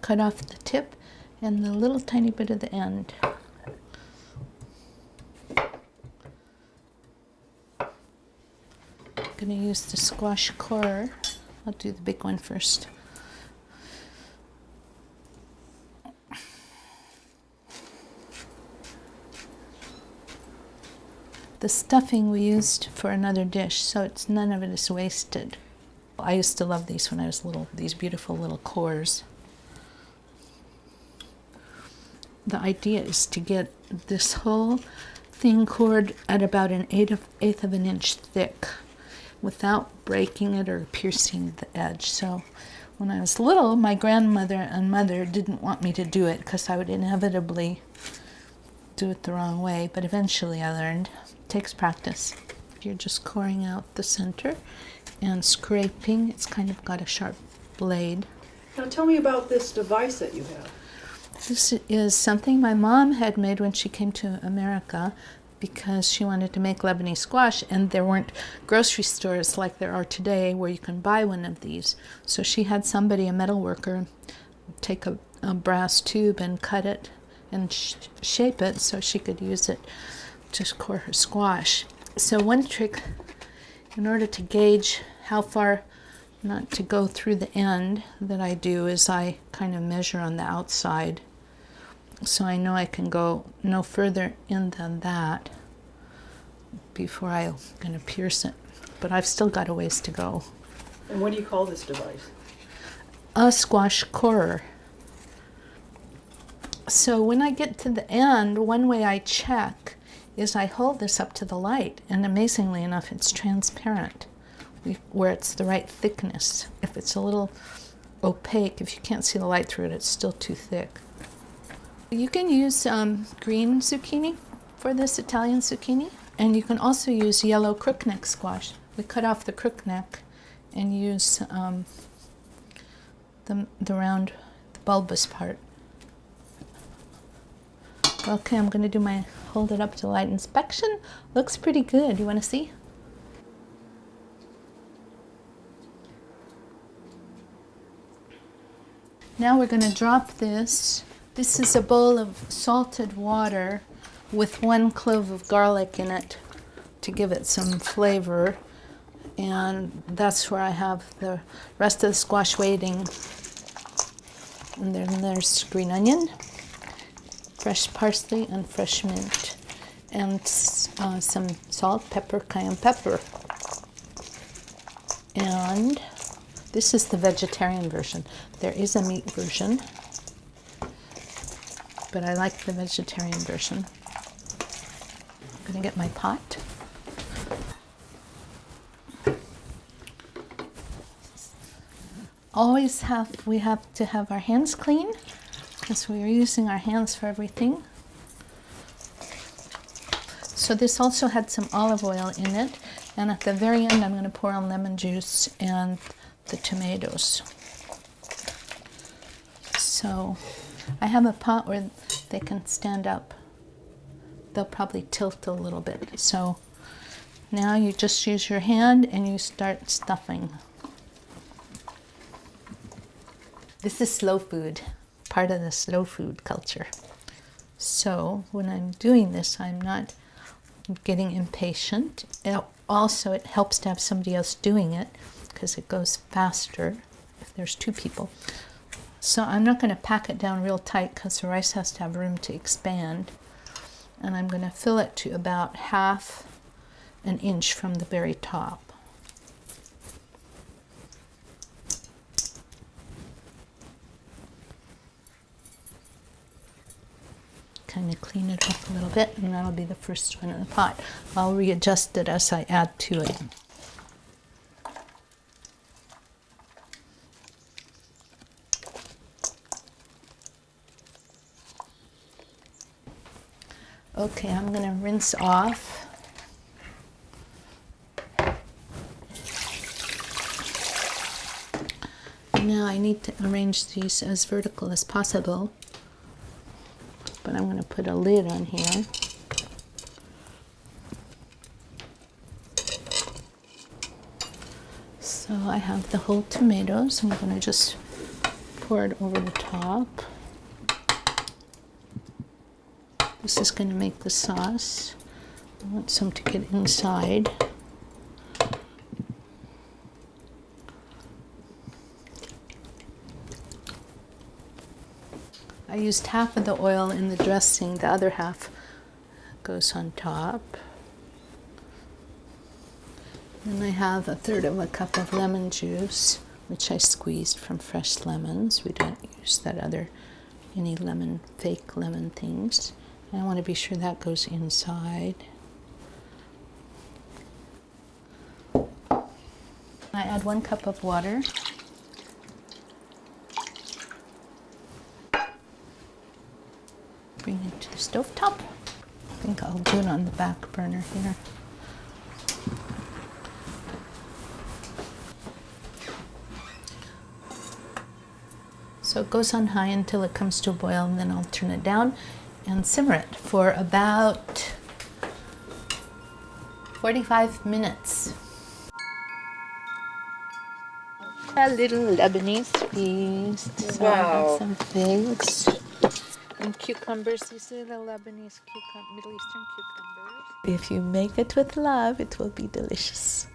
cut off the tip and the little tiny bit of the end. I'm going to use the squash corer. I'll do the big one first. The stuffing we used for another dish, so none of it is wasted. I used to love these when I was little, these beautiful little cores. The idea is to get this whole thing cored at about an eighth of an inch thick without breaking it or piercing the edge. So when I was little, my grandmother and mother didn't want me to do it because I would inevitably do it the wrong way, but eventually I learned. It takes practice. You're just coring out the center and scraping. It's kind of got a sharp blade. Now tell me about this device that you have. This is something my mom had made when she came to America because she wanted to make Lebanese squash, and there weren't grocery stores like there are today where you can buy one of these. So she had somebody, a metal worker, take a brass tube and cut it and shape it so she could use it to core her squash. So one trick, in order to gauge how far not to go through the end, that I do is I kind of measure on the outside. So I know I can go no further in than that before I'm going to pierce it. But I've still got a ways to go. And what do you call this device? A squash corer. So when I get to the end, one way I check is I hold this up to the light, and amazingly enough, it's transparent, where it's the right thickness. If it's a little opaque, if you can't see the light through it, it's still too thick. You can use green zucchini for this, Italian zucchini, and you can also use yellow crookneck squash. We cut off the crookneck and use the round, the bulbous part. Okay, I'm going to do my hold it up to light inspection. Looks pretty good. You want to see? Now we're going to drop this. This is a bowl of salted water with 1 clove of garlic in it to give it some flavor. And that's where I have the rest of the squash waiting. And then there's green onion, fresh parsley, and fresh mint. And some salt, pepper, cayenne pepper. And this is the vegetarian version. There is a meat version, but I like the vegetarian version. I'm going to get my pot. We have to have our hands clean because we are using our hands for everything. So this also had some olive oil in it, and at the very end I'm going to pour on lemon juice and the tomatoes. So I have a pot where they can stand up. They'll probably tilt a little bit. So now you just use your hand and you start stuffing. This is slow food, part of the slow food culture. So when I'm doing this, I'm not getting impatient. Also, it helps to have somebody else doing it because it goes faster if there's 2 people. So I'm not going to pack it down real tight because the rice has to have room to expand. And I'm going to fill it to about 1/2 an inch from the very top. Kind of clean it up a little bit, and that'll be the first one in the pot. I'll readjust it as I add to it. Okay, I'm going to rinse off. Now I need to arrange these as vertical as possible, but I'm going to put a lid on here. So I have the whole tomatoes. I'm going to just pour pour it over the top. This is going to make the sauce. I want some to get inside. I used half of the oil in the dressing, the other half goes on top. Then I have 1/3 of a cup of lemon juice, which I squeezed from fresh lemons. We don't use that other, any lemon, fake lemon things. And I want to be sure that goes inside. I add 1 cup of water. Bring it to the stovetop. I think I'll do it on the back burner here. So it goes on high until it comes to a boil, and then I'll turn it down and simmer it for about 45 minutes. A little Lebanese feast. So I have some figs and cucumbers. These are the Lebanese Middle Eastern cucumbers. If you make it with love, it will be delicious.